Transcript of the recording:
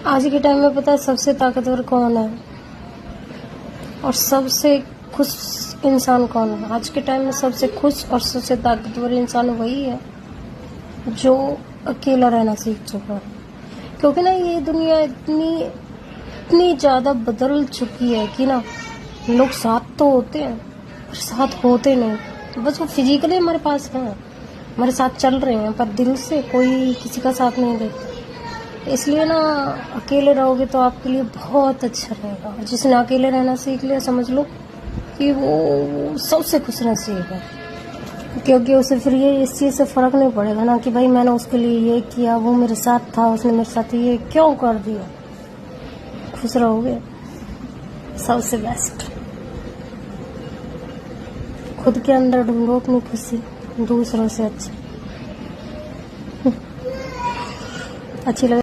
आज के टाइम में पता है सबसे ताकतवर कौन है और सबसे खुश इंसान कौन है? आज के टाइम में सबसे खुश और सबसे ताकतवर इंसान वही है जो अकेला रहना सीख चुका है। क्योंकि ना ये दुनिया इतनी ज़्यादा बदल चुकी है कि ना लोग साथ तो होते हैं पर साथ होते नहीं। बस वो फिजिकली हमारे पास हैं, हमारे साथ चल रहे हैं, पर दिल से कोई किसी का साथ नहीं देता। इसलिए ना अकेले रहोगे तो आपके लिए बहुत अच्छा रहेगा। जिसने अकेले रहना सीख लिया समझ लो कि वो सबसे खुश नसीब है, क्योंकि उसे फिर ये इस चीज़ से फ़र्क नहीं पड़ेगा ना कि भाई मैंने उसके लिए ये किया, वो मेरे साथ था, उसने मेरे साथ ये क्यों कर दिया। खुश रहोगे सबसे बेस्ट। खुद के अंदर ढूंढो अपनी खुशी, दूसरों से अच्छी लगे।